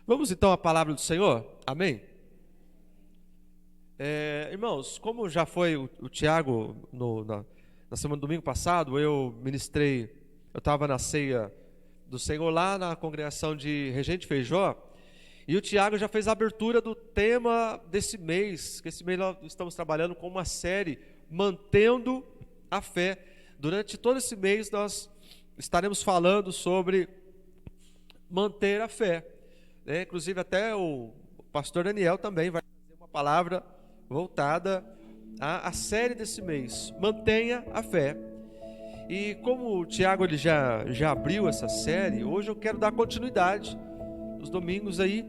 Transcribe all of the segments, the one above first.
Vamos então à palavra do Senhor? Amém? Irmãos, como já foi o Tiago na semana do domingo passado, eu estava na ceia do Senhor lá na congregação de Regente Feijó, e o Tiago já fez a abertura do tema desse mês, que esse mês nós estamos trabalhando com uma série, Mantendo a Fé. Durante todo esse mês nós estaremos falando sobre manter a fé, né? Inclusive até o pastor Daniel também vai fazer uma palavra voltada à série desse mês, Mantenha a Fé. E como o Tiago ele já abriu essa série, hoje eu quero dar continuidade nos domingos aí,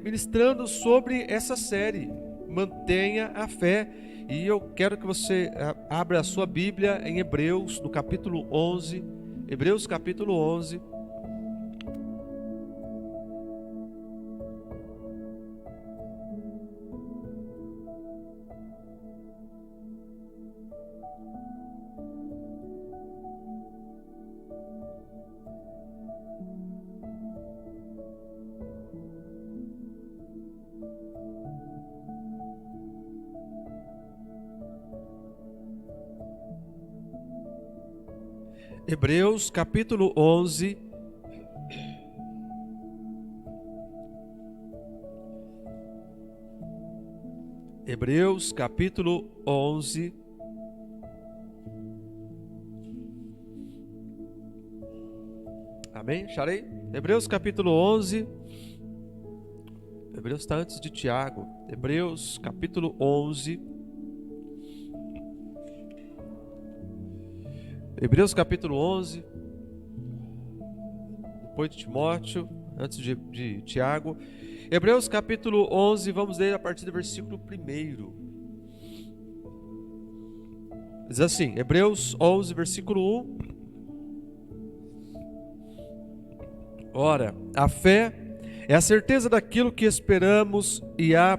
ministrando sobre essa série, Mantenha a Fé. E eu quero que você abra a sua Bíblia em Hebreus, no capítulo 11, Hebreus capítulo 11. Hebreus capítulo 11, Hebreus capítulo 11, amém? Acharei? Hebreus capítulo 11, Hebreus está antes de Tiago, Hebreus capítulo 11, Hebreus capítulo 11, depois de Timóteo, antes de Tiago. Hebreus capítulo 11, vamos ler a partir do versículo 1. Diz assim, Hebreus 11, versículo 1. Ora, a fé é a certeza daquilo que esperamos e a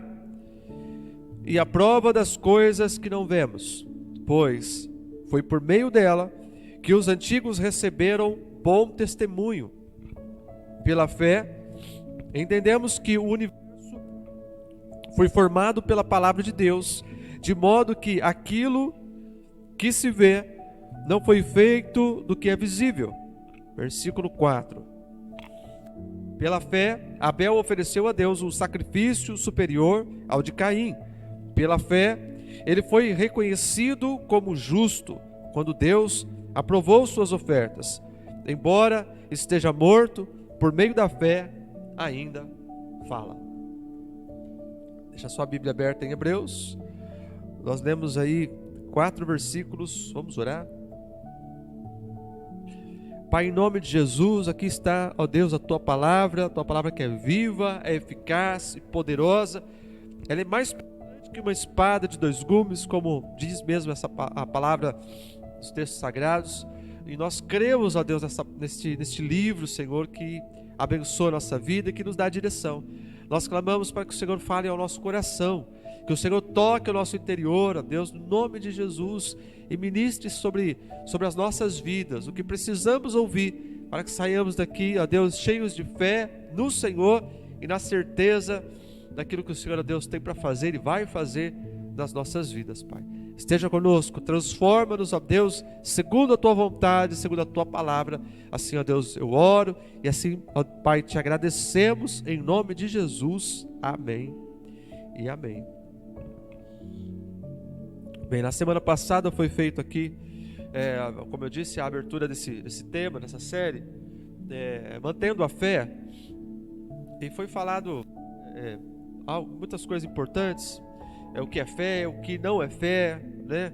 prova das coisas que não vemos, pois foi por meio dela que os antigos receberam bom testemunho. Pela fé, entendemos que o universo foi formado pela palavra de Deus, de modo que aquilo que se vê não foi feito do que é visível. Versículo 4. Pela fé, Abel ofereceu a Deus um sacrifício superior ao de Caim. Pela fé, ele foi reconhecido como justo quando Deus aprovou suas ofertas. Embora esteja morto, por meio da fé, ainda fala. Deixa sua Bíblia aberta em Hebreus. Nós lemos aí 4 versículos. Vamos orar. Pai, em nome de Jesus, aqui está, ó Deus, a Tua palavra que é viva, é eficaz e poderosa. Ela é mais potente que uma espada de 2 gumes, como diz mesmo a palavra dos textos sagrados. E nós cremos, ó Deus, neste livro, Senhor, que abençoa a nossa vida e que nos dá direção. Nós clamamos para que o Senhor fale ao nosso coração, que o Senhor toque o nosso interior, ó Deus, no nome de Jesus, e ministre sobre as nossas vidas, o que precisamos ouvir, para que saiamos daqui, ó Deus, cheios de fé no Senhor e na certeza daquilo que o Senhor, ó Deus, tem para fazer e vai fazer nas nossas vidas, Pai. Esteja conosco, transforma-nos, ó Deus, segundo a Tua vontade, segundo a Tua palavra. Assim, ó Deus, eu oro e assim, ó Pai, te agradecemos em nome de Jesus. Amém e amém. Bem, na semana passada foi feito aqui, como eu disse, a abertura desse tema, dessa série, Mantendo a Fé, e foi falado muitas coisas importantes, o que é fé, o que não é fé, né?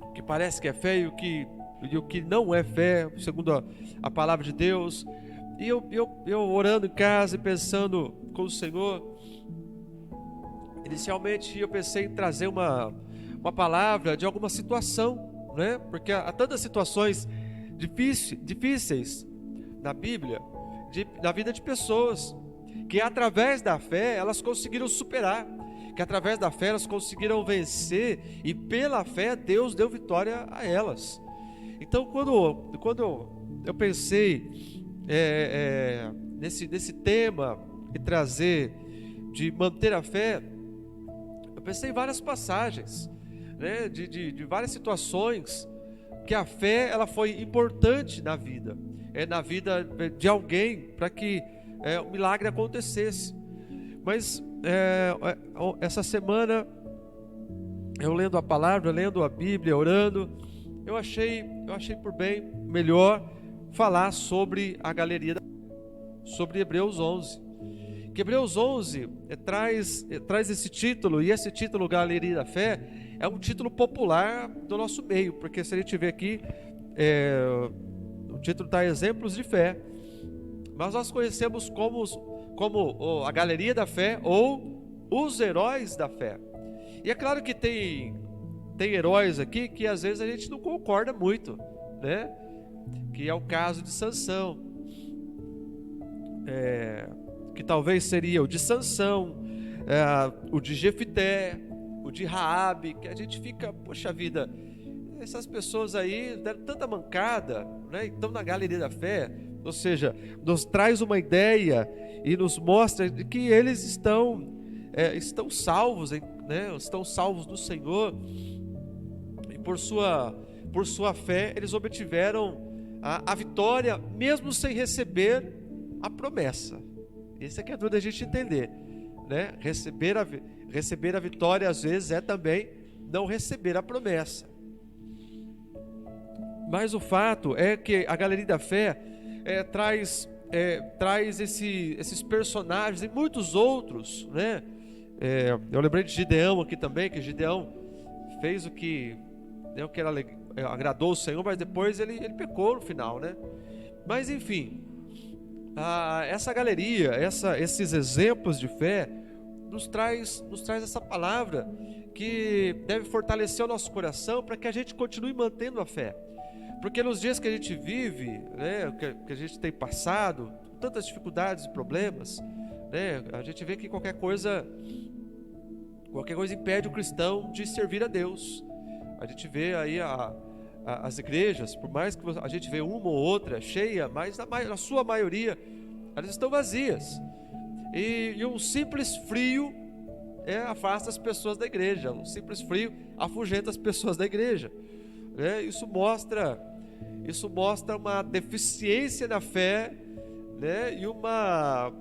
O que parece que é fé e o que não é fé, segundo a palavra de Deus. E eu orando em casa e pensando com o Senhor, inicialmente eu pensei em trazer uma palavra de alguma situação, né? Porque há tantas situações difíceis na Bíblia, na vida de pessoas, que através da fé elas conseguiram superar, que através da fé elas conseguiram vencer, e pela fé Deus deu vitória a elas. Então quando eu pensei nesse tema e trazer de manter a fé, eu pensei em várias passagens, né, de várias situações que a fé ela foi importante na vida de alguém para que o milagre acontecesse. Mas essa semana eu lendo a palavra, lendo a Bíblia, orando, eu achei por bem melhor falar sobre a galeria, sobre Hebreus 11. Que Hebreus 11 traz esse título, e esse título, Galeria da Fé, é um título popular do nosso meio, porque se a gente vê aqui, o título está Exemplos de Fé, mas nós conhecemos como a Galeria da Fé ou os Heróis da Fé. E é claro que tem heróis aqui que às vezes a gente não concorda muito, né? Que é o caso de Sansão, que talvez seria o de Sansão, o de Jefité, o de Raabe, que a gente fica, poxa vida, essas pessoas aí deram tanta mancada, né? Então na Galeria da Fé, ou seja, nos traz uma ideia e nos mostra que eles estão salvos, né? Estão salvos do Senhor, e por sua fé eles obtiveram a vitória, mesmo sem receber a promessa. Essa é que é a dúvida a gente entender, né? Receber a vitória às vezes é também não receber a promessa. Mas o fato é que a Galeria da Fé traz esses personagens e muitos outros, né? Eu lembrei de Gideão aqui também, que Gideão fez o que agradou o Senhor, mas depois ele pecou no final, né? Mas enfim, essa galeria, esses exemplos de fé nos traz essa palavra que deve fortalecer o nosso coração para que a gente continue mantendo a fé. Porque nos dias que a gente vive, né, que a gente tem passado, tantas dificuldades e problemas, né, a gente vê que qualquer coisa impede o cristão de servir a Deus. A gente vê aí as igrejas, por mais que a gente vê uma ou outra cheia, mas na sua maioria elas estão vazias. E um simples frio afasta as pessoas da igreja. Um simples frio afugenta as pessoas da igreja. Isso mostra uma deficiência na fé, né? E uma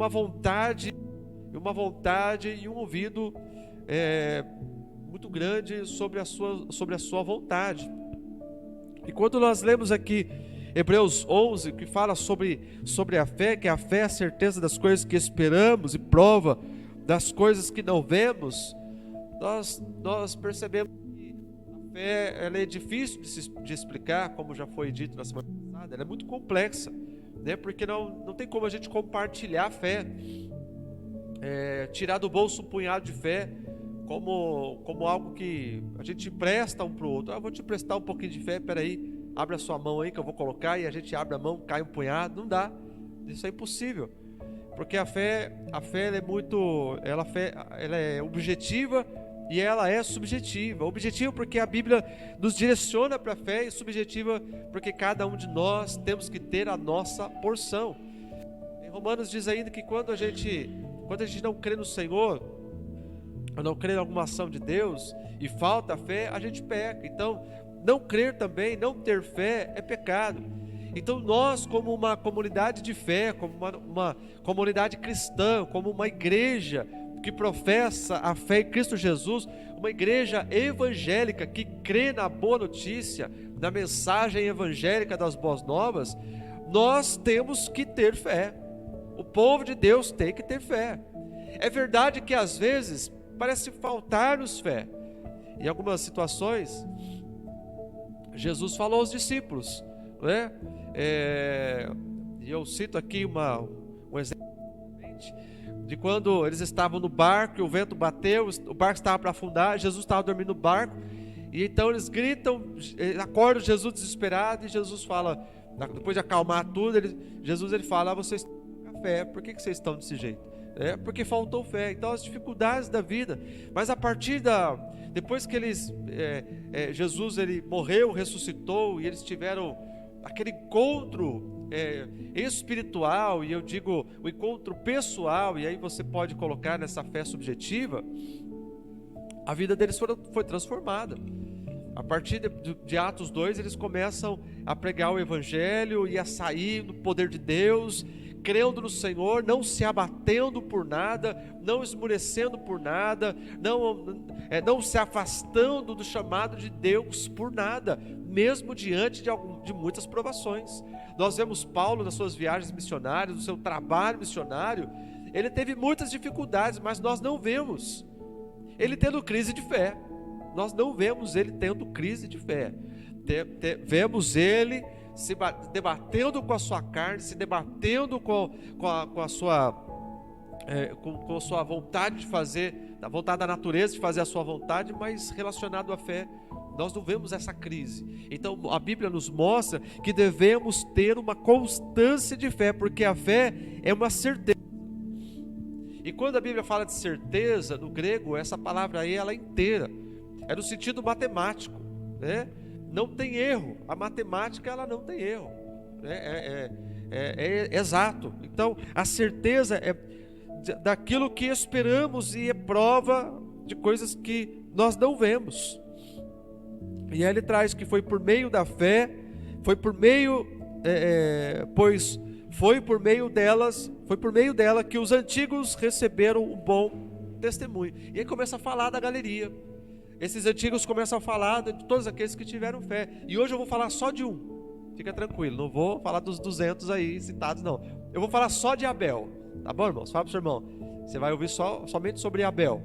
vontade e um ouvido muito grande sobre a sua vontade. E quando nós lemos aqui Hebreus 11, que fala sobre a fé, que a fé é a certeza das coisas que esperamos e prova das coisas que não vemos, nós percebemos que a fé ela é difícil de explicar, como já foi dito na semana passada. Ela é muito complexa, né? Porque não tem como a gente compartilhar a fé, tirar do bolso um punhado de fé como algo que a gente presta um para o outro. Eu vou te prestar um pouquinho de fé, peraí, abre a sua mão aí que eu vou colocar, e a gente abre a mão, cai um punhado. Não dá, isso é impossível, porque a fé ela é muito, ela é objetiva e ela é subjetiva. Objetiva porque a Bíblia nos direciona para a fé, e subjetiva porque cada um de nós temos que ter a nossa porção. Em Romanos diz ainda que quando a gente não crê no Senhor, ou não crê em alguma ação de Deus e falta a fé, a gente peca. Então não crer também, não ter fé é pecado. Então nós, como uma comunidade de fé, como uma comunidade cristã, como uma igreja que professa a fé em Cristo Jesus, uma igreja evangélica que crê na boa notícia, na mensagem evangélica das boas novas, nós temos que ter fé. O povo de Deus tem que ter fé. É verdade que às vezes parece faltar-nos fé. Em algumas situações, Jesus falou aos discípulos, né? E eu cito aqui um exemplo de quando eles estavam no barco e o vento bateu, o barco estava para afundar, Jesus estava dormindo no barco, e então eles gritam, acordam Jesus desesperado, e Jesus fala, depois de acalmar tudo, Jesus fala: vocês estão com fé, por que vocês estão desse jeito? Porque faltou fé. Então as dificuldades da vida, mas depois que Jesus ele morreu, ressuscitou, e eles tiveram aquele encontro espiritual, e eu digo o encontro pessoal, e aí você pode colocar nessa fé subjetiva, a vida deles foi transformada. A partir de Atos 2, eles começam a pregar o Evangelho e a sair do poder de Deus, crendo no Senhor, não se abatendo por nada, não esmurecendo por nada, não se afastando do chamado de Deus por nada, mesmo diante de muitas provações. Nós vemos Paulo nas suas viagens missionárias, no seu trabalho missionário, ele teve muitas dificuldades, mas nós não vemos ele tendo crise de fé. Nós não vemos ele tendo crise de fé. Vemos ele se debatendo com a sua carne, se debatendo com a sua vontade de fazer, a vontade da natureza de fazer a sua vontade, mas relacionado à fé, nós não vemos essa crise. Então a Bíblia nos mostra que devemos ter uma constância de fé, porque a fé é uma certeza. E quando a Bíblia fala de certeza, no grego, essa palavra aí, ela é inteira, é no sentido matemático, né? Não tem erro, a matemática ela não tem erro, né? É exato. Então a certeza é daquilo que esperamos e é prova de coisas que nós não vemos. E aí ele traz que foi por meio da fé, foi por meio dela que os antigos receberam um bom testemunho. E aí começa a falar da galeria. Esses antigos começam a falar de todos aqueles que tiveram fé. E hoje eu vou falar só de um. Fica tranquilo, não vou falar dos 200 aí citados, não. Eu vou falar só de Abel. Tá bom, irmãos? Fala pro seu irmão. Você vai ouvir somente sobre Abel.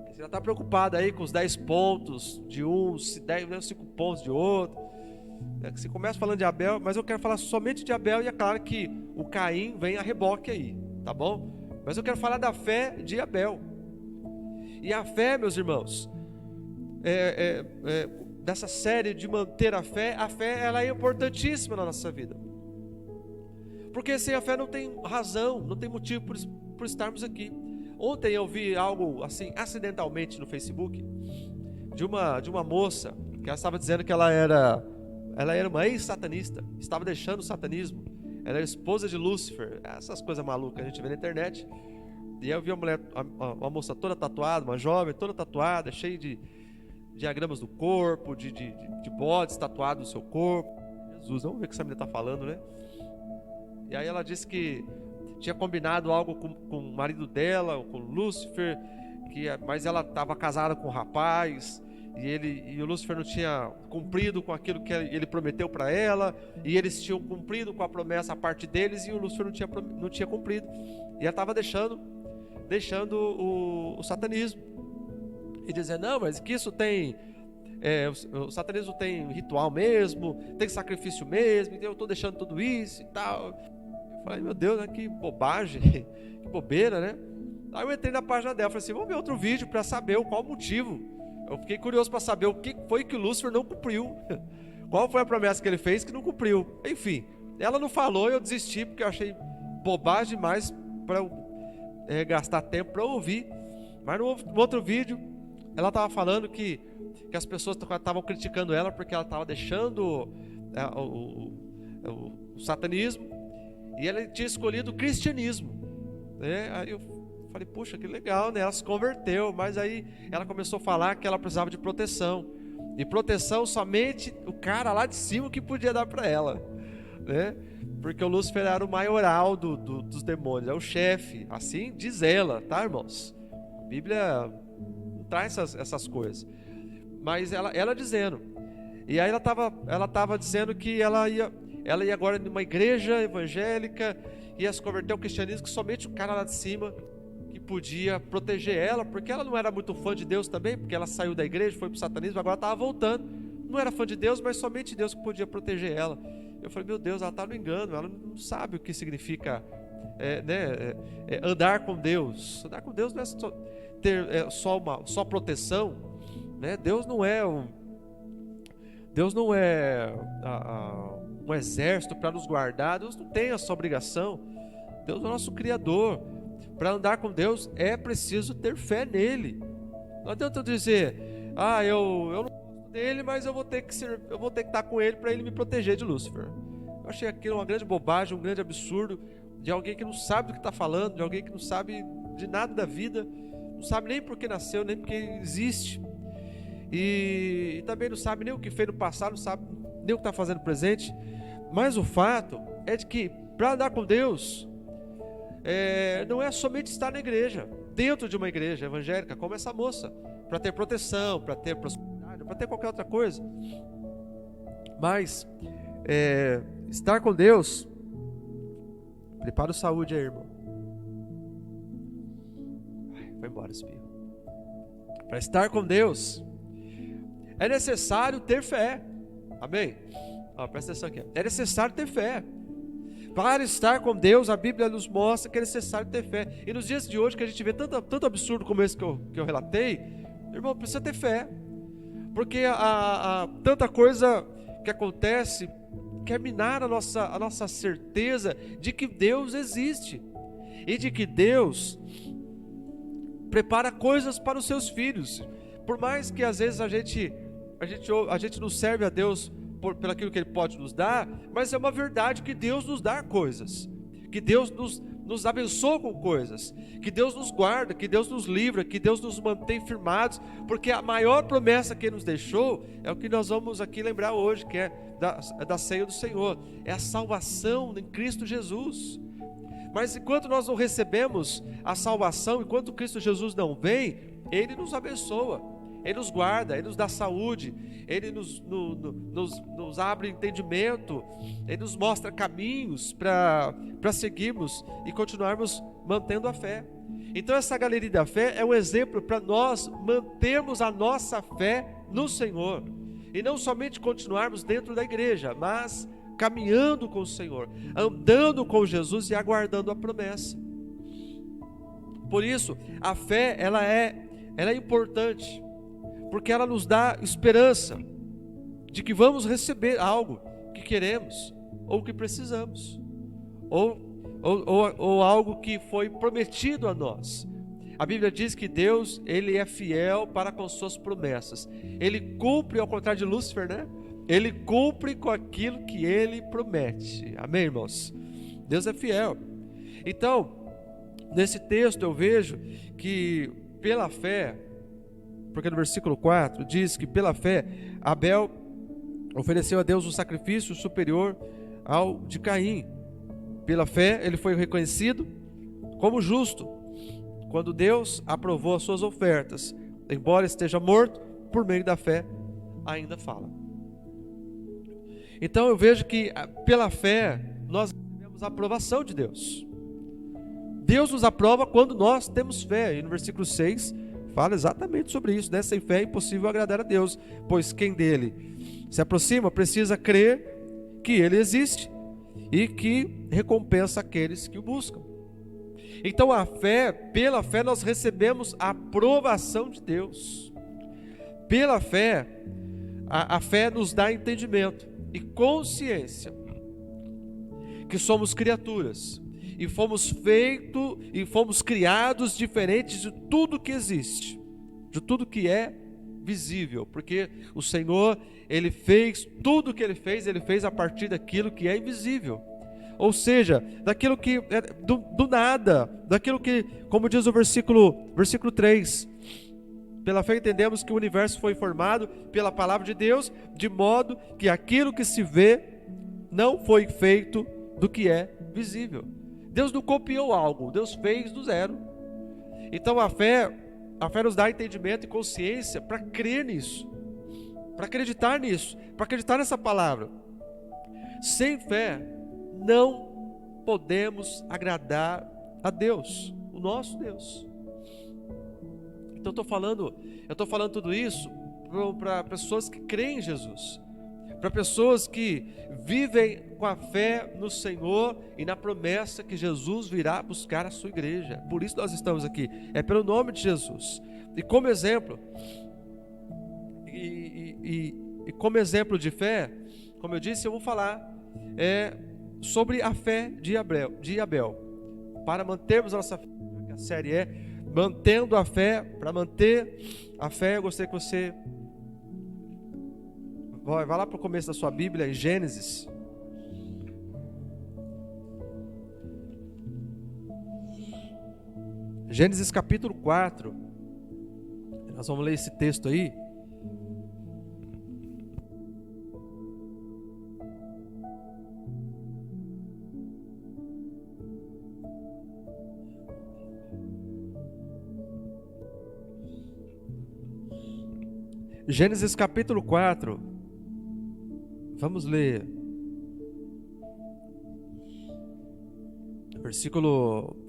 Você já está preocupado aí com os 10 pontos de um, 5 pontos de outro. Você começa falando de Abel, mas eu quero falar somente de Abel. E é claro que o Caim vem a reboque aí, tá bom? Mas eu quero falar da fé de Abel. E a fé, meus irmãos, dessa série de manter a fé ela é importantíssima na nossa vida. Porque sem a fé não tem razão, não tem motivo por estarmos aqui. Ontem eu vi algo assim, acidentalmente no Facebook, de uma moça, que ela estava dizendo que ela era uma ex-satanista, estava deixando o satanismo. Ela era esposa de Lúcifer, essas coisas malucas que a gente vê na internet. E eu vi uma moça toda tatuada, uma jovem toda tatuada, cheia de diagramas do corpo, de bodes tatuados no seu corpo. Jesus, vamos ver o que essa menina está falando, né? E aí ela disse que tinha combinado algo com o marido dela, com Lúcifer, mas ela estava casada com um rapaz. E o Lúcifer não tinha cumprido com aquilo que ele prometeu para ela, e eles tinham cumprido com a promessa a parte deles, e o Lúcifer não tinha cumprido, e ela estava deixando o satanismo, e dizendo, não, mas que isso tem, o satanismo tem ritual mesmo, tem sacrifício mesmo, então eu estou deixando tudo isso e tal. Eu falei, meu Deus, né, que bobagem, que bobeira, né? Aí eu entrei na página dela, falei assim, vamos ver outro vídeo para saber qual o motivo. Eu fiquei curioso para saber o que foi que o Lúcifer não cumpriu. Qual foi a promessa que ele fez que não cumpriu. Enfim, ela não falou e eu desisti, porque eu achei bobagem demais para gastar tempo para ouvir. Mas no outro vídeo, ela estava falando que as pessoas estavam criticando ela porque ela estava deixando o satanismo e ela tinha escolhido o cristianismo, né? Aí eu falei, puxa, que legal, né? Ela se converteu, mas aí ela começou a falar que ela precisava de proteção. E proteção somente o cara lá de cima que podia dar para ela, né? Porque o Lúcifer era o maioral dos demônios, é o chefe, assim diz ela, tá, irmãos? A Bíblia não traz essas coisas. Mas ela dizendo. E aí ela tava dizendo que ela ia agora numa igreja evangélica, ia se converter ao cristianismo, que somente o cara lá de cima podia proteger ela, porque ela não era muito fã de Deus também, porque ela saiu da igreja, foi para o satanismo, agora estava voltando, não era fã de Deus, mas somente Deus que podia proteger ela. Eu falei, meu Deus, ela está no engano, ela não sabe o que significa andar com Deus. Andar com Deus não é ter só proteção, né? Deus não é um exército para nos guardar. Deus não tem essa obrigação. Deus é o nosso Criador. Para andar com Deus é preciso ter fé nele. Não adianta eu dizer, eu não gosto dele, mas eu vou ter que estar com ele para ele me proteger de Lúcifer. Eu achei aquilo uma grande bobagem, um grande absurdo, de alguém que não sabe do que está falando, de alguém que não sabe de nada da vida, não sabe nem por que nasceu, nem por que existe, e também não sabe nem o que fez no passado, não sabe nem o que está fazendo no presente. Mas o fato é de que para andar com Deus, não é somente estar na igreja, dentro de uma igreja evangélica, como essa moça, para ter proteção, para ter prosperidade, para ter qualquer outra coisa. Mas estar com Deus, prepara o saúde aí, irmão. Vai embora, espirro. Para estar com Deus, é necessário ter fé. Amém? Presta atenção aqui. É necessário ter fé. Para estar com Deus, a Bíblia nos mostra que é necessário ter fé. E nos dias de hoje, que a gente vê tanto absurdo como esse que eu relatei, irmão, precisa ter fé. Porque tanta coisa que acontece quer minar a nossa certeza de que Deus existe. E de que Deus prepara coisas para os seus filhos. Por mais que às vezes a gente não serve a Deus pelo aquilo que Ele pode nos dar, mas é uma verdade que Deus nos dá coisas, que Deus nos abençoa com coisas, que Deus nos guarda, que Deus nos livra, que Deus nos mantém firmados, porque a maior promessa que Ele nos deixou é o que nós vamos aqui lembrar hoje, que é da ceia do Senhor, é a salvação em Cristo Jesus. Mas enquanto nós não recebemos a salvação, enquanto Cristo Jesus não vem, Ele nos abençoa, Ele nos guarda, Ele nos dá saúde, Ele nos abre entendimento, Ele nos mostra caminhos para seguirmos e continuarmos mantendo a fé. Então essa galeria da fé é um exemplo para nós mantermos a nossa fé no Senhor, e não somente continuarmos dentro da igreja, mas caminhando com o Senhor, andando com Jesus e aguardando a promessa. Por isso, a fé ela é importante, porque ela nos dá esperança de que vamos receber algo que queremos, ou que precisamos, ou algo que foi prometido a nós. A Bíblia diz que Deus, Ele é fiel para com suas promessas. Ele cumpre, ao contrário de Lúcifer, né? Ele cumpre com aquilo que Ele promete. Amém, irmãos? Deus é fiel. Então, nesse texto eu vejo que pela fé, porque no versículo 4 diz que pela fé Abel ofereceu a Deus um sacrifício superior ao de Caim. Pela fé ele foi reconhecido como justo, quando Deus aprovou as suas ofertas. Embora esteja morto, por meio da fé ainda fala. Então eu vejo que pela fé nós recebemos a aprovação de Deus. Deus nos aprova quando nós temos fé. E no versículo 6 fala exatamente sobre isso, né? Sem fé é impossível agradar a Deus, pois quem dele se aproxima precisa crer que Ele existe e que recompensa aqueles que o buscam. Então pela fé nós recebemos a aprovação de Deus. Pela fé, a fé nos dá entendimento e consciência que somos criaturas e fomos feitos e fomos criados diferentes de tudo que existe, de tudo que é visível, porque o Senhor, Ele fez tudo o que Ele fez a partir daquilo que é invisível, ou seja, daquilo que é do nada, daquilo que, como diz o versículo 3, pela fé entendemos que o universo foi formado pela palavra de Deus, de modo que aquilo que se vê não foi feito do que é visível. Deus não copiou algo, Deus fez do zero. Então a fé nos dá entendimento e consciência para crer nisso, para acreditar nisso, para acreditar nessa palavra. Sem fé não podemos agradar a Deus, o nosso Deus. Então eu estou falando tudo isso para pessoas que creem em Jesus, para pessoas que vivem com a fé no Senhor e na promessa que Jesus virá buscar a sua igreja. Por isso nós estamos aqui, é pelo nome de Jesus. E como exemplo, como exemplo de fé, como eu disse, eu vou falar sobre a fé de Abel, para mantermos a nossa fé, que a série mantendo a fé. Para manter a fé, eu gostaria que você Vai lá para o começo da sua Bíblia, em Gênesis. Gênesis capítulo 4. Nós vamos ler esse texto aí. Gênesis capítulo 4. Vamos ler.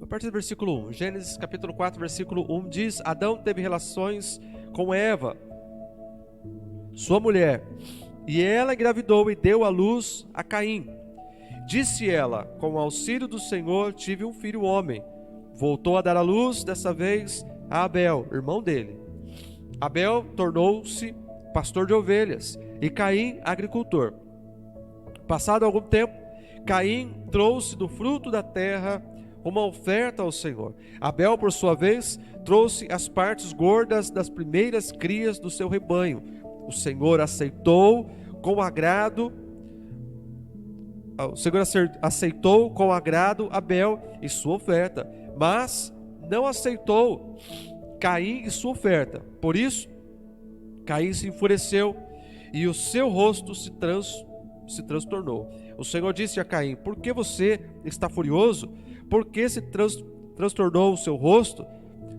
A partir do versículo 1. Gênesis capítulo 4, versículo 1 diz: Adão teve relações com Eva, sua mulher, e ela engravidou e deu à luz a Caim. Disse ela: com o auxílio do Senhor tive um filho homem. Voltou a dar à luz, dessa vez a Abel, irmão dele. Abel tornou-se pastor de ovelhas e Caim agricultor. Passado algum tempo, Caim trouxe do fruto da terra uma oferta ao Senhor. Abel, por sua vez, trouxe as partes gordas das primeiras crias do seu rebanho. O Senhor aceitou com agrado Abel e sua oferta, mas não aceitou Caim e sua oferta. Por isso, Caim se enfureceu e o seu rosto se transtornou. O Senhor disse a Caim: por que você está furioso? Por que se transtornou o seu rosto?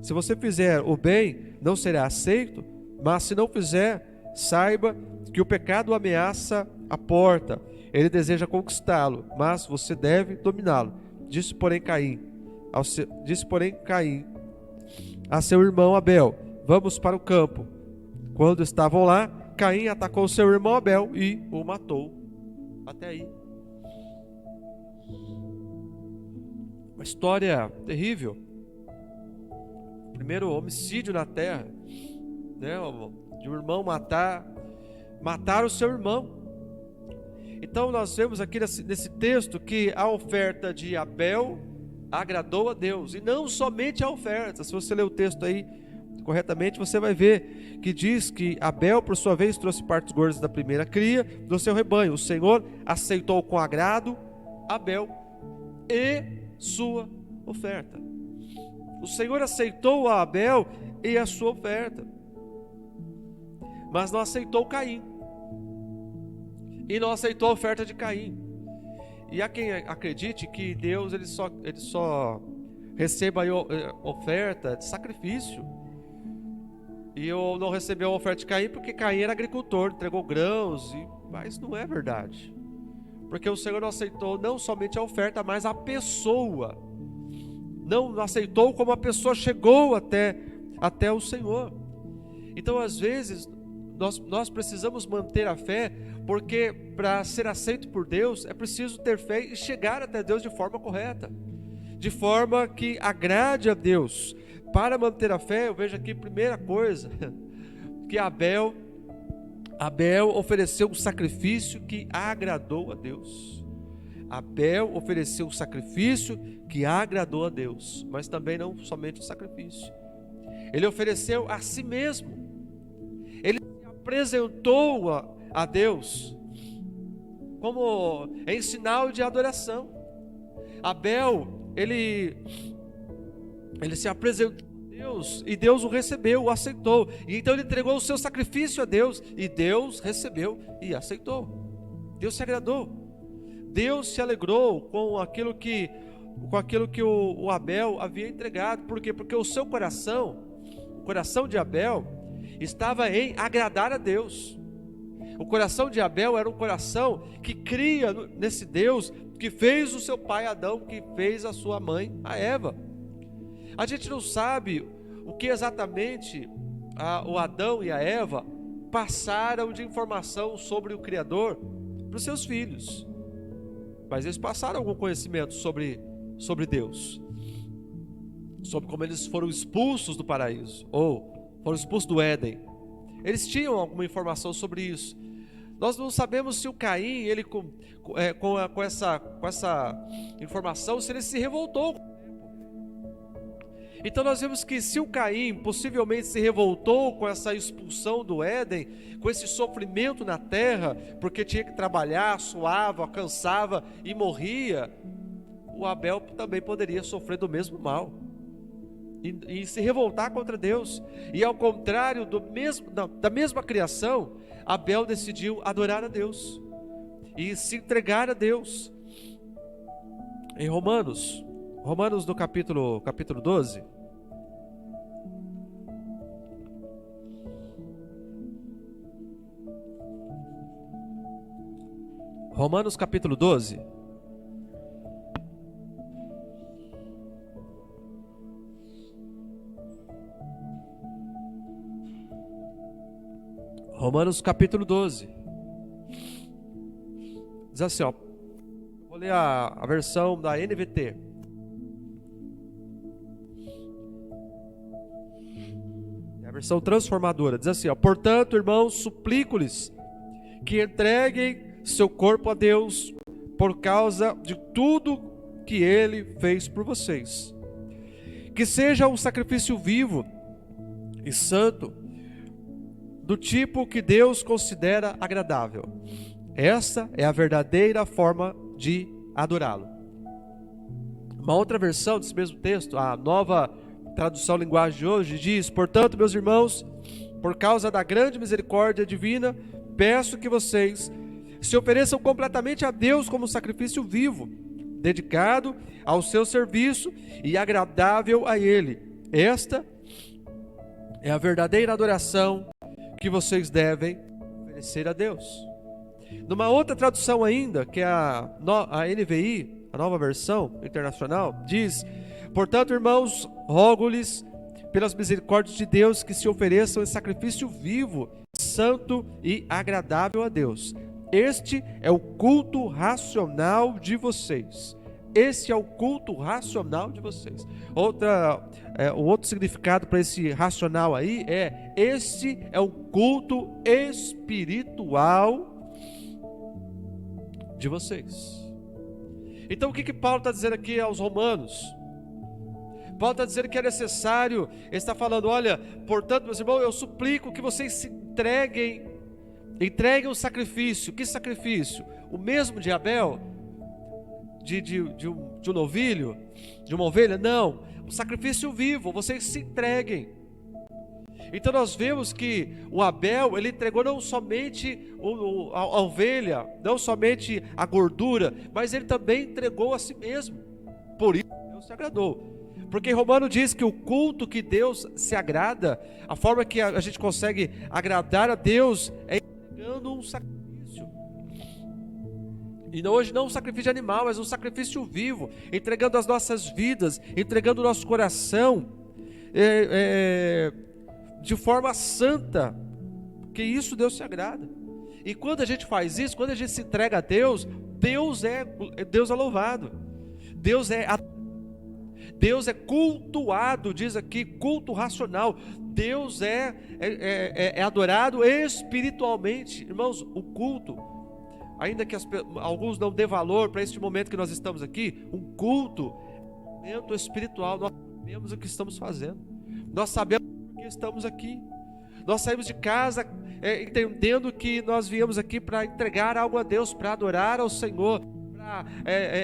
Se você fizer o bem, não será aceito, mas se não fizer, saiba que o pecado ameaça a porta. Ele deseja conquistá-lo, mas você deve dominá-lo. Disse porém Caim a seu irmão Abel: vamos para o campo. Quando estavam lá, Caim atacou seu irmão Abel e o matou. Até aí. Uma história terrível. Primeiro homicídio na terra, né? De um irmão matar o seu irmão. Então nós vemos aqui nesse texto que a oferta de Abel agradou a Deus, e não somente a oferta. Se você ler o texto aí corretamente, você vai ver que diz que Abel, por sua vez, trouxe partes gordas da primeira cria do seu rebanho. O Senhor aceitou com agrado Abel e sua oferta. O Senhor aceitou a Abel e a sua oferta, mas não aceitou Caim, e não aceitou a oferta de Caim. E há quem acredite que Deus ele só receba a oferta de sacrifício, e eu não recebeu a oferta de Caim porque Caim era agricultor, entregou grãos, mas não é verdade. Porque o Senhor não aceitou não somente a oferta, mas a pessoa. Não aceitou como a pessoa chegou até o Senhor. Então, às vezes, nós precisamos manter a fé, porque para ser aceito por Deus é preciso ter fé e chegar até Deus de forma correta, de forma que agrade a Deus. Para manter a fé, eu vejo aqui, primeira coisa, que Abel ofereceu um sacrifício que agradou a Deus. Abel ofereceu um sacrifício que agradou a Deus, mas também não somente o sacrifício. Ele ofereceu a si mesmo. Ele se apresentou a Deus como em sinal de adoração. Abel, ele se apresentou a Deus e Deus o recebeu, o aceitou. E então ele entregou o seu sacrifício a Deus e Deus recebeu e aceitou. Deus se agradou. Deus se alegrou com aquilo que o Abel havia entregado. Por quê? Porque o coração de Abel estava em agradar a Deus. O coração de Abel era um coração que cria nesse Deus que fez o seu pai Adão, que fez a sua mãe, a Eva. A gente não sabe o que exatamente o Adão e a Eva passaram de informação sobre o Criador para os seus filhos, mas eles passaram algum conhecimento sobre Deus, sobre como eles foram expulsos do paraíso, ou foram expulsos do Éden. Eles tinham alguma informação sobre isso. Nós não sabemos se o Caim, ele com essa informação, se ele se revoltou. Então nós vemos que se o Caim possivelmente se revoltou com essa expulsão do Éden, com esse sofrimento na terra, porque tinha que trabalhar, suava, cansava e morria, o Abel também poderia sofrer do mesmo mal e se revoltar contra Deus. E ao contrário da mesma criação, Abel decidiu adorar a Deus e se entregar a Deus. Em Romanos no capítulo 12, Romanos capítulo 12, Romanos capítulo 12, diz assim, ó, vou ler a versão da NVT. É a versão transformadora. Diz assim, ó: portanto, irmãos, suplico-lhes que entreguem seu corpo a Deus por causa de tudo que Ele fez por vocês. Que seja um sacrifício vivo e santo, do tipo que Deus considera agradável. Essa é a verdadeira forma de adorá-lo. Uma outra versão desse mesmo texto, a Nova Tradução Linguagem de hoje, diz: portanto, meus irmãos, por causa da grande misericórdia divina, peço que vocês se ofereçam completamente a Deus como sacrifício vivo, dedicado ao seu serviço e agradável a Ele. Esta é a verdadeira adoração que vocês devem oferecer a Deus. Numa outra tradução ainda, que é a NVI, a Nova Versão Internacional, diz: portanto, irmãos, rogo-lhes pelas misericórdias de Deus que se ofereçam em sacrifício vivo, santo e agradável a Deus. Este é o culto racional de vocês. Esse é o culto racional de vocês. O outro significado para esse racional aí é: esse é o culto espiritual de vocês. Então o que Paulo está dizendo aqui aos romanos? Paulo está dizendo que é necessário, ele está falando: olha, portanto, meus irmãos, eu suplico que vocês se entreguem o sacrifício. Que sacrifício? O mesmo de Abel? De um novilho? De uma ovelha? Não, o sacrifício vivo. Vocês se entreguem. Então nós vemos que o Abel, ele entregou não somente a ovelha, não somente a gordura, mas ele também entregou a si mesmo. Por isso Deus se agradou. Porque Romano diz que o culto que Deus se agrada, a forma que a gente consegue agradar a Deus é entregando um sacrifício. E hoje não um sacrifício animal, mas um sacrifício vivo, entregando as nossas vidas, entregando o nosso coração de forma santa, porque isso Deus se agrada. E quando a gente faz isso, quando a gente se entrega a Deus, Deus é louvado, Deus é cultuado, diz aqui, culto racional. Deus é adorado espiritualmente. Irmãos, o culto, ainda que alguns não dê valor para este momento que nós estamos aqui, um culto é um momento espiritual. Nós sabemos o que estamos fazendo, nós sabemos por que estamos aqui. Nós saímos de casa entendendo que nós viemos aqui para entregar algo a Deus, para adorar ao Senhor, para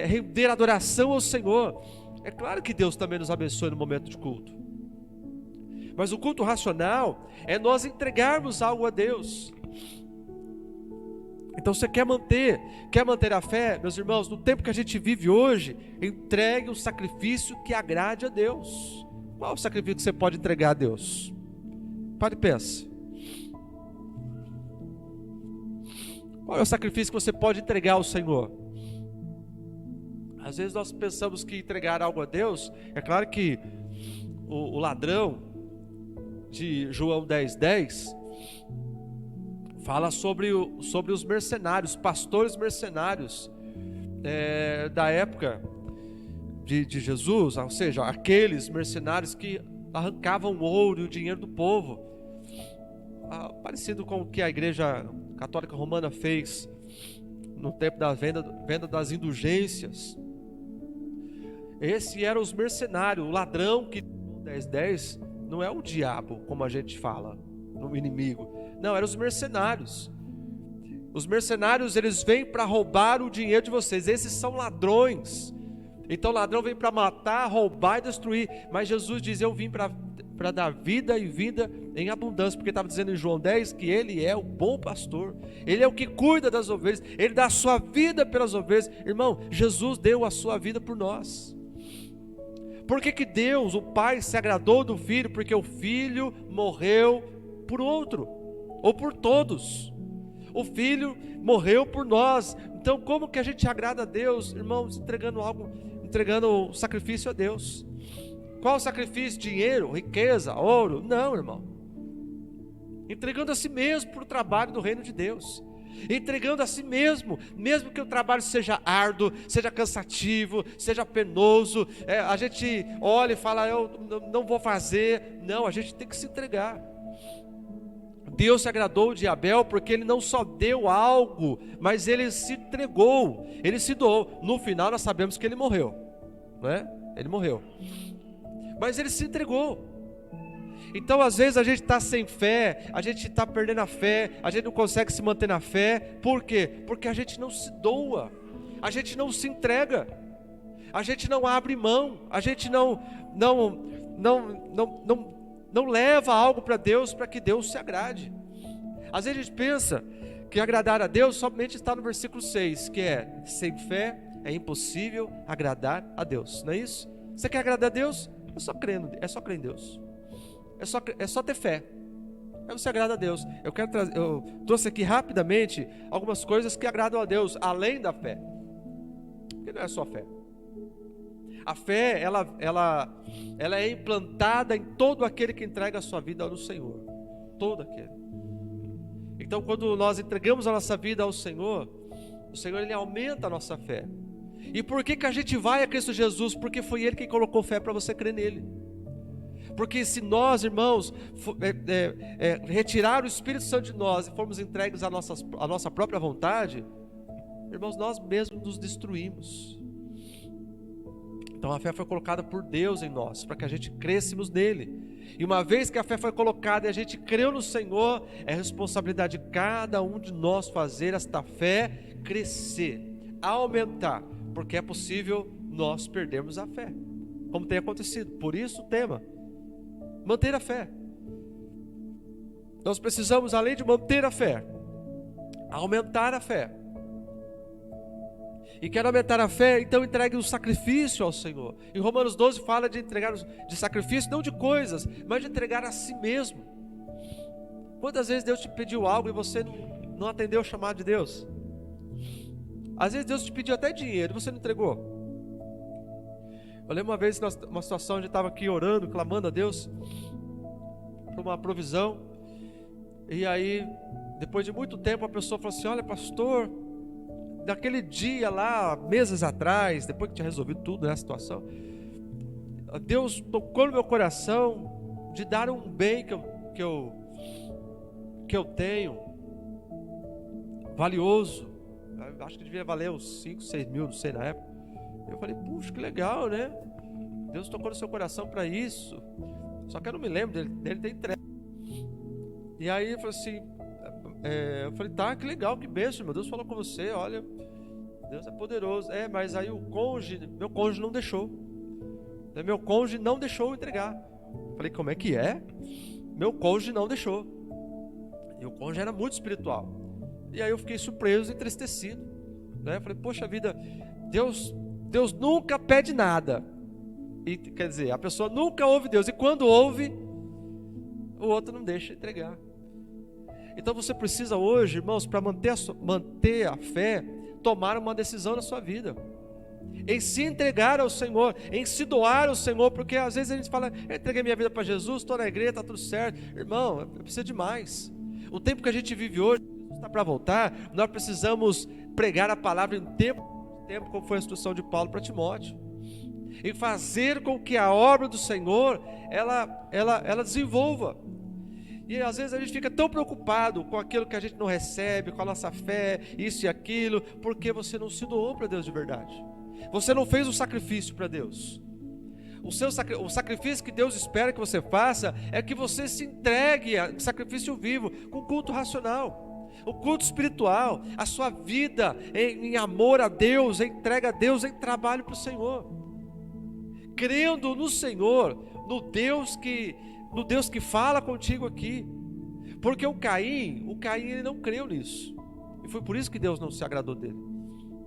render adoração ao Senhor. É claro que Deus também nos abençoe no momento de culto, mas o culto racional é nós entregarmos algo a Deus. Então você quer manter a fé, meus irmãos, no tempo que a gente vive hoje, entregue um sacrifício que agrade a Deus. Qual o sacrifício que você pode entregar a Deus? Pare e pense. Qual é o sacrifício que você pode entregar ao Senhor? Às vezes nós pensamos que entregar algo a Deus, é claro que o ladrão de João 10:10 fala sobre os mercenários, pastores mercenários da época de Jesus, ou seja, aqueles mercenários que arrancavam o ouro e o dinheiro do povo, parecido com o que a Igreja Católica Romana fez no tempo da venda das indulgências. Esse eram os mercenários, o ladrão que 10:10 não é o diabo, como a gente fala, no inimigo. Não, eram os mercenários. Os mercenários, eles vêm para roubar o dinheiro de vocês. Esses são ladrões. Então o ladrão vem para matar, roubar e destruir. Mas Jesus diz: eu vim para dar vida e vida em abundância. Porque estava dizendo em João 10 que Ele é o bom pastor. Ele é o que cuida das ovelhas. Ele dá a sua vida pelas ovelhas. Irmão, Jesus deu a sua vida por nós. Por que Deus, o Pai, se agradou do Filho? Porque o Filho morreu por outro, ou por todos. O Filho morreu por nós. Então como que a gente agrada a Deus? Irmãos, entregando o sacrifício a Deus. Qual o sacrifício? Dinheiro, riqueza, ouro? Não, irmão. Entregando a si mesmo para o trabalho do reino de Deus. Entregando a si mesmo, mesmo que o trabalho seja árduo, seja cansativo, seja penoso, a gente olha e fala: eu não vou fazer. Não, a gente tem que se entregar. Deus se agradou de Abel porque ele não só deu algo, mas ele se entregou, ele se doou. No final nós sabemos que ele morreu, não é? Ele morreu, mas ele se entregou. Então às vezes a gente está sem fé, a gente está perdendo a fé, a gente não consegue se manter na fé. Por quê? Porque a gente não se doa, a gente não se entrega, a gente não abre mão, a gente não leva algo para Deus, para que Deus se agrade. Às vezes a gente pensa que agradar a Deus somente está no versículo 6, que é: sem fé é impossível agradar a Deus. Não é isso? Você quer agradar a Deus? É só crer em Deus. É só ter fé. Aí você agrada a Deus. Eu trouxe aqui rapidamente algumas coisas que agradam a Deus, além da fé. Porque não é só fé. A fé, ela é implantada em todo aquele que entrega a sua vida ao Senhor. Todo aquele. Então, quando nós entregamos a nossa vida ao Senhor, o Senhor, Ele aumenta a nossa fé. E por que a gente vai a Cristo Jesus? Porque foi Ele quem colocou fé para você crer nele. Porque se nós, irmãos, retirar o Espírito Santo de nós e formos entregues à nossa própria vontade, irmãos, nós mesmos nos destruímos. Então a fé foi colocada por Deus em nós, para que a gente crescêssemos nele. E uma vez que a fé foi colocada e a gente creu no Senhor, é responsabilidade de cada um de nós fazer esta fé crescer, aumentar, porque é possível nós perdermos a fé, como tem acontecido. Por isso o tema: manter a fé. Nós precisamos, além de manter a fé, aumentar a fé. E quer aumentar a fé, então entregue o sacrifício ao Senhor. Em Romanos 12 fala de entregar de sacrifício, não de coisas, mas de entregar a si mesmo. Quantas vezes Deus te pediu algo e você não atendeu o chamado de Deus? Às vezes Deus te pediu até dinheiro e você não entregou. Eu lembro uma vez, uma situação onde eu estava aqui orando, clamando a Deus por uma provisão. E aí, depois de muito tempo, a pessoa falou assim: olha, pastor, daquele dia lá, meses atrás, depois que tinha resolvido tudo nessa situação, Deus tocou no meu coração de dar um bem que eu tenho, valioso. Eu acho que devia valer uns 5, 6 mil, não sei na época. Eu falei: puxa, que legal, né? Deus tocou no seu coração para isso. Só que eu não me lembro dele ter entregue. E aí eu falei assim, eu falei: tá, que legal, que bênção, meu Deus falou com você, olha, Deus é poderoso. Mas aí meu cônjuge não deixou. Meu cônjuge não deixou eu entregar. Eu falei: como é que é? Meu cônjuge não deixou. E o cônjuge era muito espiritual. E aí eu fiquei surpreso, entristecido, né? Eu falei: poxa vida, Deus nunca pede nada. E, quer dizer, a pessoa nunca ouve Deus. E quando ouve, o outro não deixa entregar. Então você precisa hoje, irmãos, para manter a fé, tomar uma decisão na sua vida, em se entregar ao Senhor, em se doar ao Senhor. Porque às vezes a gente fala: eu entreguei minha vida para Jesus, estou na igreja, está tudo certo. Irmão, precisa de mais. O tempo que a gente vive hoje, Jesus está para voltar. Nós precisamos pregar a palavra em tempo, como foi a instrução de Paulo para Timóteo, em fazer com que a obra do Senhor ela desenvolva. E às vezes a gente fica tão preocupado com aquilo que a gente não recebe, com a nossa fé, isso e aquilo, porque você não se doou para Deus de verdade. Você não fez um sacrifício para Deus. O sacrifício que Deus espera que você faça é que você se entregue a sacrifício vivo, com culto racional, o culto espiritual, a sua vida em amor a Deus, em entrega a Deus, em trabalho para o Senhor, crendo no Senhor, no Deus que fala contigo aqui. Porque o Caim ele não creu nisso, e foi por isso que Deus não se agradou dele.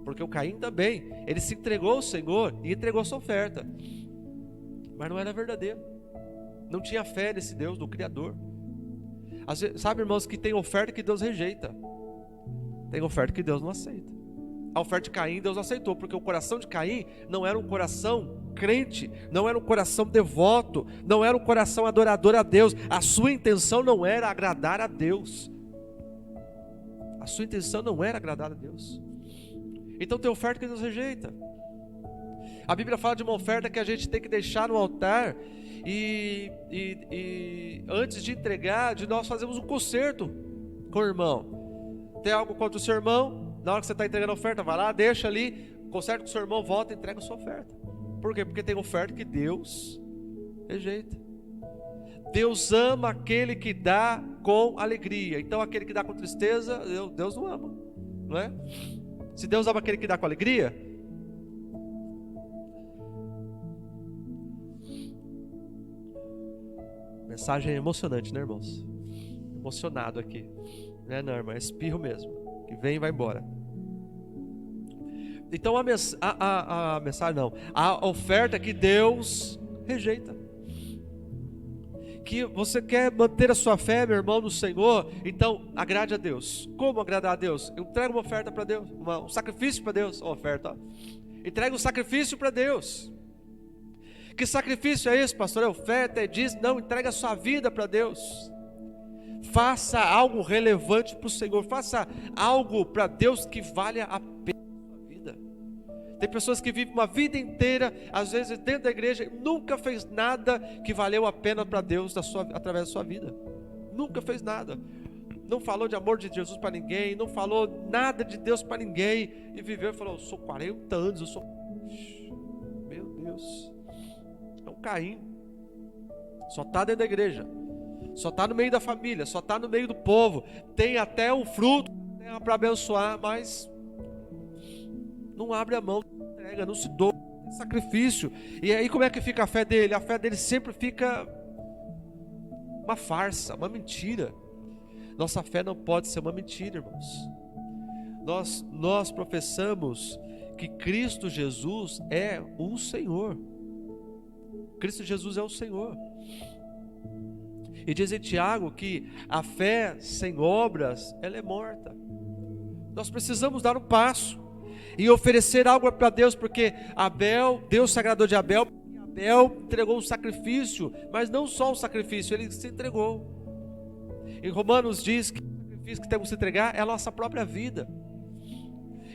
Porque o Caim também, ele se entregou ao Senhor e entregou sua oferta, mas não era verdadeiro, não tinha fé nesse Deus, do Criador. Às vezes, sabe, irmãos, que tem oferta que Deus rejeita, tem oferta que Deus não aceita. A oferta de Caim Deus aceitou, porque o coração de Caim não era um coração crente, não era um coração devoto, não era um coração adorador a Deus. A sua intenção não era agradar a Deus, a sua intenção não era agradar a Deus. Então tem oferta que Deus rejeita. A Bíblia fala de uma oferta que a gente tem que deixar no altar, e antes de entregar, de nós fazemos um concerto com o irmão. Tem algo contra o seu irmão? Na hora que você está entregando a oferta, vai lá, deixa ali, conserta com o seu irmão, volta e entrega a sua oferta. Por quê? Porque tem oferta que Deus rejeita. Deus ama aquele que dá com alegria. Então aquele que dá com tristeza, Deus não ama, não é? Se Deus ama aquele que dá com alegria, mensagem emocionante, né, irmãos? Emocionado aqui, não, irmão, é espirro mesmo, que vem e vai embora. Então a mensagem não, a oferta que Deus rejeita. Que você quer manter a sua fé, meu irmão, no Senhor, então agrade a Deus. Como agradar a Deus? Entrega uma oferta para Deus, um sacrifício para Deus. Oferta, entrega um sacrifício para Deus. Que sacrifício é esse, pastor? É oferta, é dízimo? Não, entrega a sua vida para Deus. Faça algo relevante para o Senhor, faça algo para Deus que valha a pena a sua vida. Tem pessoas que vivem uma vida inteira, às vezes dentro da igreja, nunca fez nada que valeu a pena para Deus através da sua vida. Nunca fez nada. Não falou de amor de Jesus para ninguém, não falou nada de Deus para ninguém, e viveu e falou: eu sou 40 anos, eu sou... Meu Deus, é um Caim. Só está dentro da igreja, só está no meio da família, só está no meio do povo, tem até um fruto para abençoar, mas não abre a mão, não entrega, não se doa, tem sacrifício. E aí como é que fica a fé dele? A fé dele sempre fica uma farsa, uma mentira. Nossa fé não pode ser uma mentira, irmãos. Nós professamos que Cristo Jesus é o Senhor. Cristo Jesus é o Senhor. E diz em Tiago que a fé sem obras, ela é morta. Nós precisamos dar um passo e oferecer algo para Deus, porque Deus se agradou de Abel, porque Abel entregou um sacrifício, mas não só um sacrifício, ele se entregou. Em Romanos diz que o sacrifício que temos que entregar é a nossa própria vida.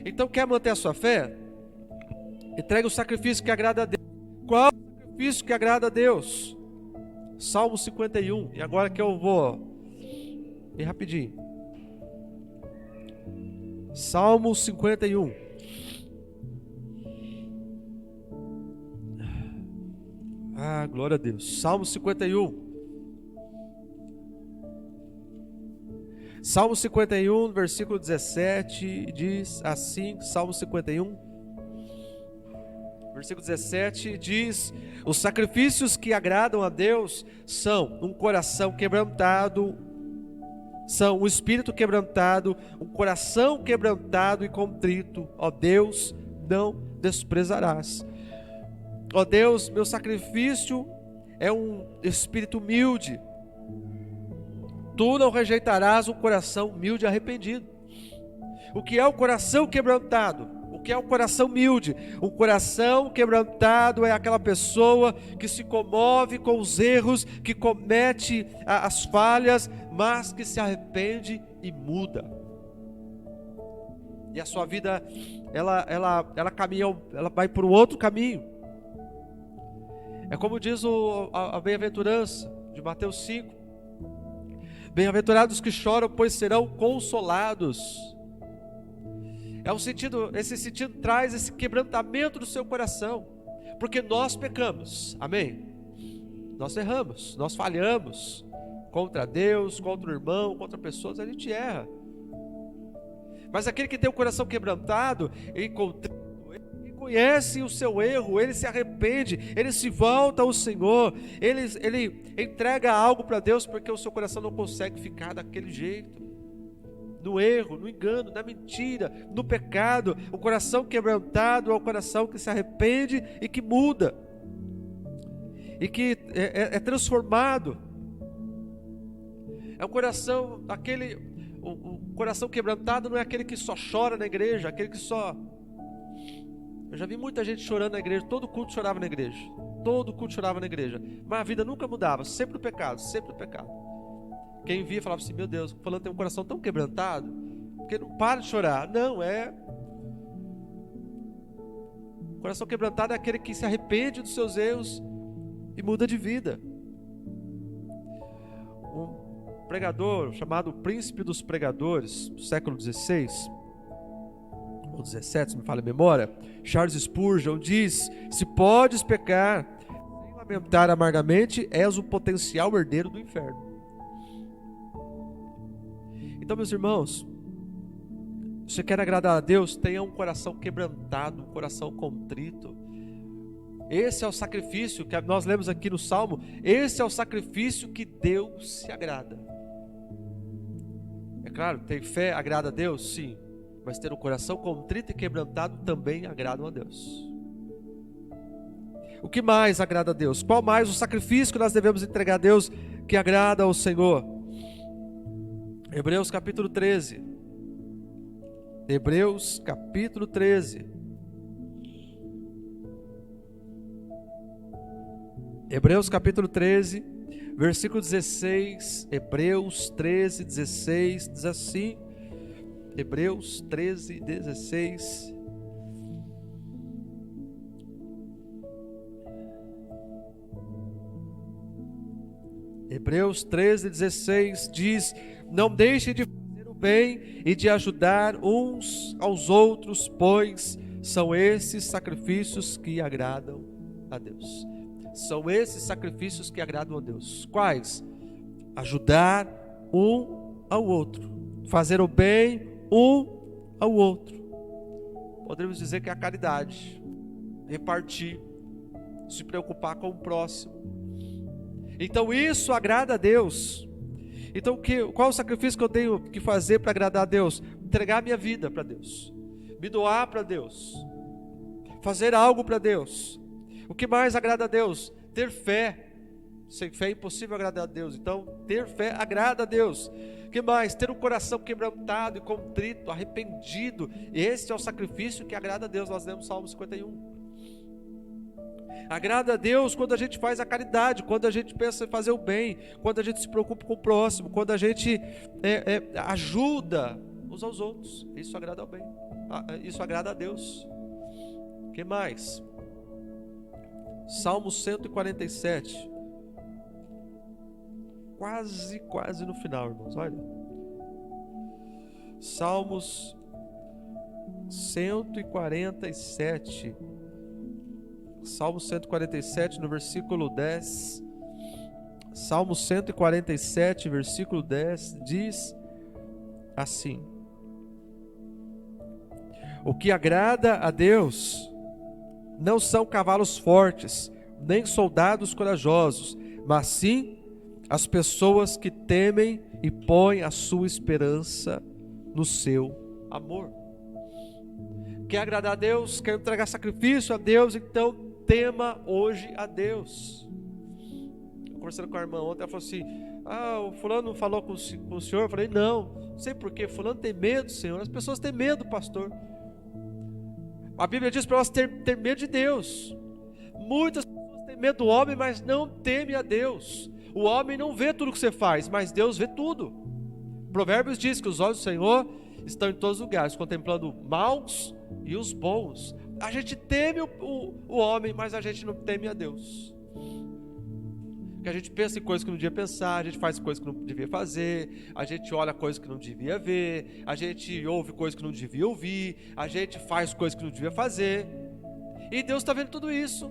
Então, quer manter a sua fé? Entregue o sacrifício que agrada a Deus. Qual o sacrifício que agrada a Deus? Salmo 51, e agora que eu vou bem rapidinho. Salmo 51. Ah, glória a Deus. Salmo 51. Salmo 51, versículo 17, diz assim, Salmo 51, versículo 17, diz: os sacrifícios que agradam a Deus são um coração quebrantado, são um espírito quebrantado, um coração quebrantado e contrito, ó Deus, não desprezarás. Ó Deus, meu sacrifício é um espírito humilde. Tu não rejeitarás um coração humilde e arrependido. O que é o coração quebrantado? O que é o coração humilde? O coração quebrantado é aquela pessoa que se comove com os erros, que comete as falhas, mas que se arrepende e muda. E a sua vida, ela caminha, ela vai por um outro caminho. É como diz a bem-aventurança de Mateus 5. Bem-aventurados que choram, pois serão consolados. Esse sentido traz esse quebrantamento do seu coração, Porque nós pecamos, amém? Nós erramos, nós falhamos contra Deus, contra o irmão, contra pessoas, a gente erra. Mas aquele que tem o coração quebrantado e contrito, ele reconhece o seu erro, ele se arrepende, ele se volta ao Senhor, ele entrega algo para Deus, porque o seu coração não consegue ficar daquele jeito, no erro, no engano, na mentira, no pecado. O coração quebrantado é o coração que se arrepende e que muda, e que é transformado. É o coração, o coração quebrantado não é aquele que só chora na igreja, aquele que só... Eu já vi muita gente chorando na igreja, todo culto chorava na igreja, todo culto chorava na igreja, mas a vida nunca mudava, sempre o pecado, sempre o pecado. Quem via falava assim: meu Deus, fulano tem um coração tão quebrantado, porque não para de chorar. Não, o coração quebrantado é aquele que se arrepende dos seus erros e muda de vida. Um pregador chamado Príncipe dos Pregadores, do século XVI ou XVII, se me falha a memória, Charles Spurgeon, diz: se podes pecar sem lamentar amargamente, és o potencial herdeiro do inferno. Então, meus irmãos, se você quer agradar a Deus, tenha um coração quebrantado, um coração contrito. Esse é o sacrifício que nós lemos aqui no Salmo. Esse é o sacrifício que Deus se agrada. É claro, ter fé agrada a Deus, sim, mas ter um coração contrito e quebrantado também agrada a Deus. O que mais agrada a Deus? Qual mais o sacrifício que nós devemos entregar a Deus que agrada ao Senhor? Hebreus capítulo 13. Hebreus capítulo 13. Hebreus capítulo 13, versículo 16. Hebreus 13, 16 diz assim. Hebreus 13, 16. Hebreus 13, 16 diz: não deixem de fazer o bem e de ajudar uns aos outros, pois são esses sacrifícios que agradam a Deus. São esses sacrifícios que agradam a Deus. Quais? Ajudar um ao outro, fazer o bem um ao outro. Poderíamos dizer que é a caridade, repartir, se preocupar com o próximo. Então isso agrada a Deus. Então qual o sacrifício que eu tenho que fazer para agradar a Deus? Entregar a minha vida para Deus, me doar para Deus, fazer algo para Deus. O que mais agrada a Deus? Ter fé. Sem fé é impossível agradar a Deus. Então ter fé agrada a Deus. O que mais? Ter um coração quebrantado e contrito, arrependido. Esse é o sacrifício que agrada a Deus. Nós lemos Salmo 51. Agrada a Deus quando a gente faz a caridade, quando a gente pensa em fazer o bem, quando a gente se preocupa com o próximo, quando a gente ajuda uns aos outros. Isso agrada ao bem, isso agrada a Deus. O que mais? Salmo 147. Quase no final, irmãos, olha. Salmos 147. Salmo 147, no versículo 10. Salmo 147, versículo 10, diz assim: o que agrada a Deus não são cavalos fortes, nem soldados corajosos, mas sim as pessoas que temem e põem a sua esperança no seu amor. Quer agradar a Deus, quer entregar sacrifício a Deus, então tema hoje a Deus. Conversando com a irmã ontem, ela falou assim: o fulano falou com o senhor. Eu falei: não sei porquê, fulano tem medo, Senhor. As pessoas têm medo, pastor. A Bíblia diz para nós ter medo de Deus. Muitas pessoas têm medo do homem, mas não temem a Deus. O homem não vê tudo o que você faz, mas Deus vê tudo. Provérbios diz que os olhos do Senhor estão em todos os lugares, contemplando maus e os bons. A gente teme o homem, mas a gente não teme a Deus. Porque a gente pensa em coisas que não devia pensar, a gente faz coisas que não devia fazer, a gente olha coisas que não devia ver, a gente ouve coisas que não devia ouvir, a gente faz coisas que não devia fazer. E Deus está vendo tudo isso.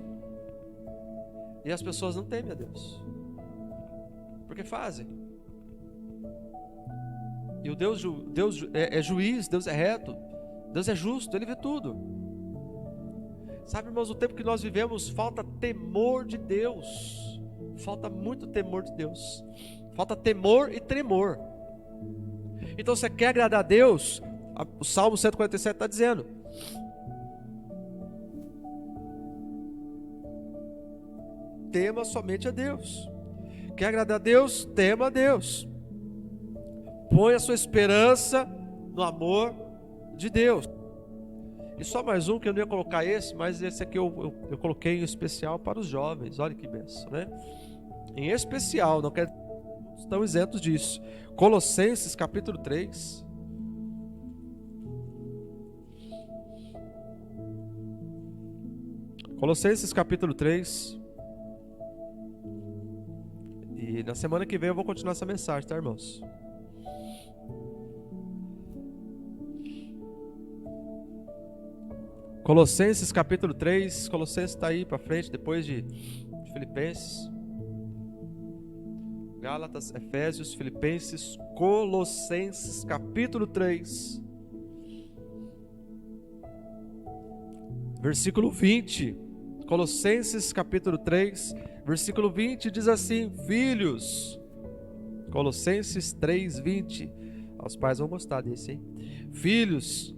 E as pessoas não temem a Deus, porque fazem. E o Deus é juiz, Deus é reto, Deus é justo, Ele vê tudo. Sabe, irmãos, o tempo que nós vivemos, falta temor de Deus. Falta muito temor de Deus. Falta temor e tremor. Então, você quer agradar a Deus? O Salmo 147 está dizendo: tema somente a Deus. Quer agradar a Deus? Tema a Deus. Põe a sua esperança no amor de Deus. E só mais um, que eu não ia colocar esse, mas esse aqui eu coloquei em especial para os jovens. Olha que bênção, né? Em especial, não quero, estão isentos disso. Colossenses capítulo 3. Colossenses capítulo 3. E na semana que vem eu vou continuar essa mensagem, tá, irmãos? Colossenses capítulo 3. Colossenses está aí para frente, depois de Filipenses. Gálatas, Efésios, Filipenses, Colossenses capítulo 3. Versículo 20. Colossenses capítulo 3, versículo 20 diz assim: filhos. Colossenses 3, 20. Os pais vão gostar desse, hein? Filhos,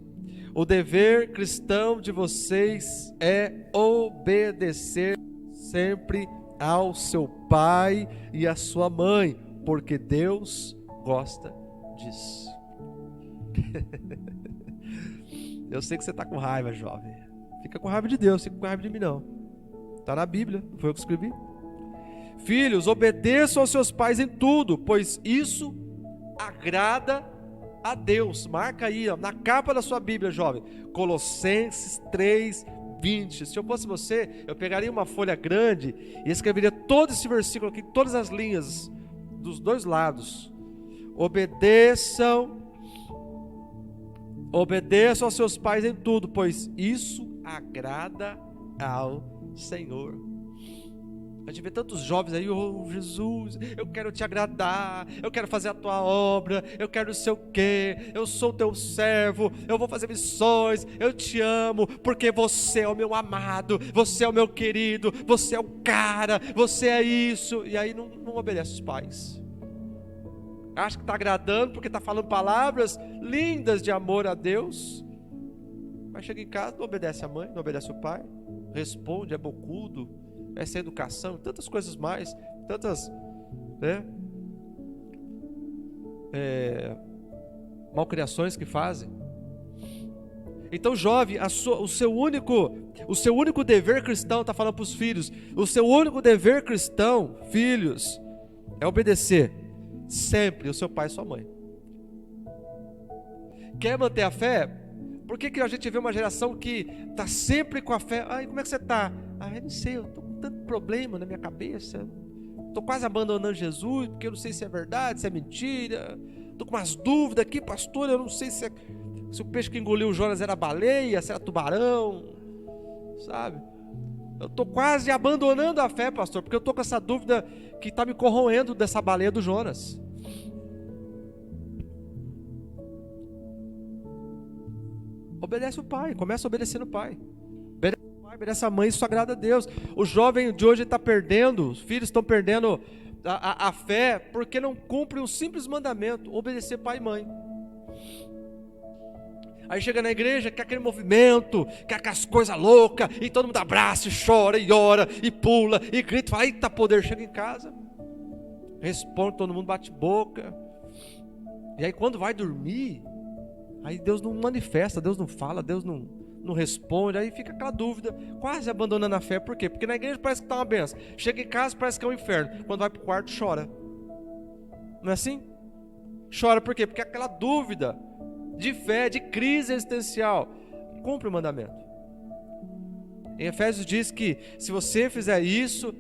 o dever cristão de vocês é obedecer sempre ao seu pai e à sua mãe, porque Deus gosta disso. Eu sei que você está com raiva, jovem. Fica com raiva de Deus, fica com raiva de mim não. Está na Bíblia, não foi eu que escrevi. Filhos, obedeçam aos seus pais em tudo, pois isso agrada a Deus. Marca aí, ó, na capa da sua Bíblia, jovem. Colossenses 3, 20. Se eu fosse você, eu pegaria uma folha grande e escreveria todo esse versículo aqui, todas as linhas dos dois lados. Obedeçam aos seus pais em tudo, pois isso agrada ao Senhor. A gente vê tantos jovens aí: oh Jesus, eu quero te agradar, eu quero fazer a tua obra, eu quero não sei o que, eu sou teu servo, eu vou fazer missões, eu te amo, porque você é o meu amado, você é o meu querido, você é o cara, você é isso. E aí não obedece os pais. Acha que está agradando porque está falando palavras lindas de amor a Deus, mas chega em casa, não obedece a mãe, não obedece o pai, responde, é bocudo, é sem educação, tantas coisas mais, tantas, né, malcriações que fazem. Então, jovem, o seu único dever cristão, está falando para os filhos, o seu único dever cristão, filhos, é obedecer sempre o seu pai e sua mãe. Quer manter a fé? Por que a gente vê uma geração que está sempre com a fé? Ai, como é que você está? Ah, eu não sei, eu estou com tanto problema na minha cabeça, estou quase abandonando Jesus, porque eu não sei se é verdade, se é mentira, estou com umas dúvidas aqui, pastor, eu não sei se o peixe que engoliu o Jonas era baleia, se era tubarão, sabe? Eu estou quase abandonando a fé, pastor, porque eu estou com essa dúvida que está me corroendo dessa baleia do Jonas. Obedece o pai, começa obedecendo o pai. Obedece o pai, obedece a mãe, isso agrada a Deus. O jovem de hoje está perdendo, os filhos estão perdendo a fé porque não cumprem um simples mandamento: obedecer pai e mãe. Aí chega na igreja, quer aquele movimento, quer aquelas coisas loucas, e todo mundo abraça, e chora, e ora, e pula, e grita, fala: eita poder. Chega em casa, responde, todo mundo bate boca. E aí quando vai dormir, aí Deus não manifesta, Deus não fala, Deus não responde. Aí fica aquela dúvida, quase abandonando a fé. Por quê? Porque na igreja parece que está uma benção, chega em casa parece que é um inferno, quando vai para o quarto chora. Não é assim? Chora por quê? Porque é aquela dúvida de fé, de crise existencial. Cumpre o mandamento. Em Efésios diz que se você fizer isso,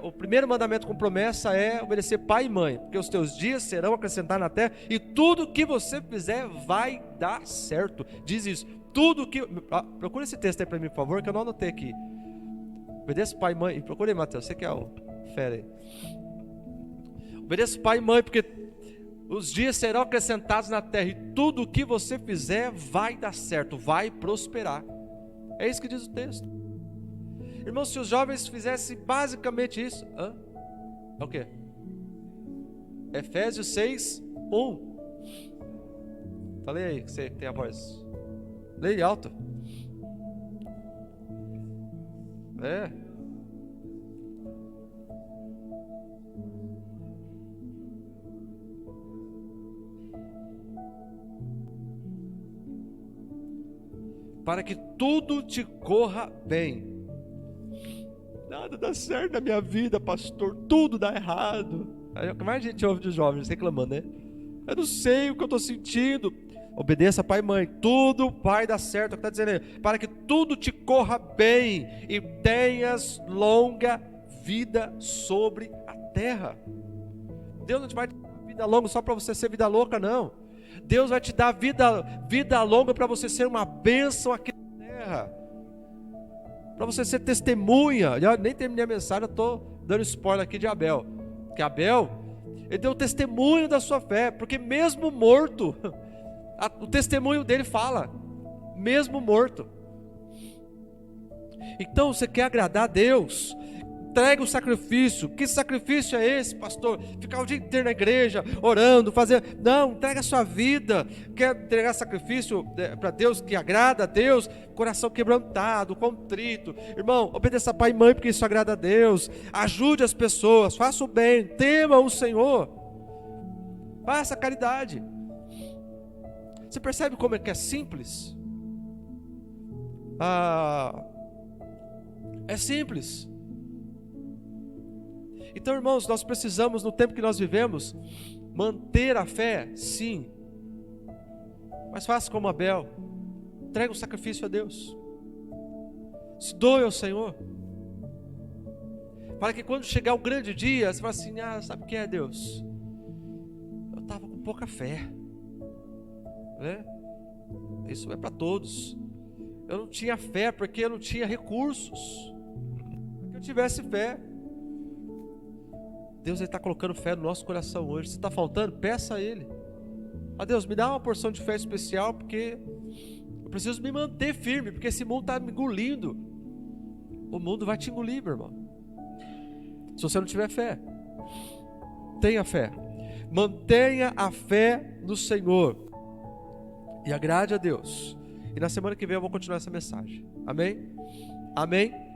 o primeiro mandamento com promessa é obedecer pai e mãe, porque os teus dias serão acrescentados na terra, e tudo que você fizer vai dar certo. Diz isso. Tudo que... procura esse texto aí para mim, por favor, que eu não anotei aqui. Obedeça pai e mãe. Procure aí, Mateus, você que é o fera aí. Obedeça pai e mãe, porque os dias serão acrescentados na terra e tudo o que você fizer vai dar certo, vai prosperar. É isso que diz o texto. Irmãos, se os jovens fizessem basicamente isso, é o quê? Efésios 6, 1. Falei aí, você que tem a voz. Leia alto. Para que tudo te corra bem. Nada dá certo na minha vida, pastor, tudo dá errado. Aí o que mais a gente ouve dos jovens reclamando, né? Eu não sei o que eu estou sentindo. Obedeça pai e mãe, tudo vai dar certo. É o que está dizendo aí, para que tudo te corra bem e tenhas longa vida sobre a terra. Deus não te vai dar vida longa só para você ser vida louca, não. Deus vai te dar vida longa para você ser uma bênção aqui na terra, para você ser testemunha. Eu nem terminei a mensagem, eu estou dando spoiler aqui de Abel, porque Abel, ele deu testemunho da sua fé, porque mesmo morto, o testemunho dele fala, mesmo morto. Então você quer agradar a Deus, entrega o sacrifício. Que sacrifício é esse, pastor? Ficar o dia inteiro na igreja, orando, fazer... Não, entrega a sua vida. Quer entregar sacrifício para Deus, que agrada a Deus? Coração quebrantado, contrito. Irmão, obedeça pai e mãe, porque isso agrada a Deus. Ajude as pessoas, faça o bem, tema o Senhor. Faça caridade. Você percebe como é que é simples? É simples. Então, irmãos, nós precisamos, no tempo que nós vivemos, manter a fé, sim. Mas faça como Abel, entregue um sacrifício a Deus, se doe ao Senhor, para que quando chegar o grande dia, você fale assim, sabe o que é, Deus? Eu estava com pouca fé, né? Isso é para todos. Eu não tinha fé porque eu não tinha recursos. Se eu tivesse fé, Deus está colocando fé no nosso coração hoje. Se está faltando, peça a Ele. Deus, me dá uma porção de fé especial, porque eu preciso me manter firme, porque esse mundo está me engolindo. O mundo vai te engolir, meu irmão, se você não tiver fé. Tenha fé. Mantenha a fé no Senhor e agrade a Deus. E na semana que vem eu vou continuar essa mensagem. Amém? Amém?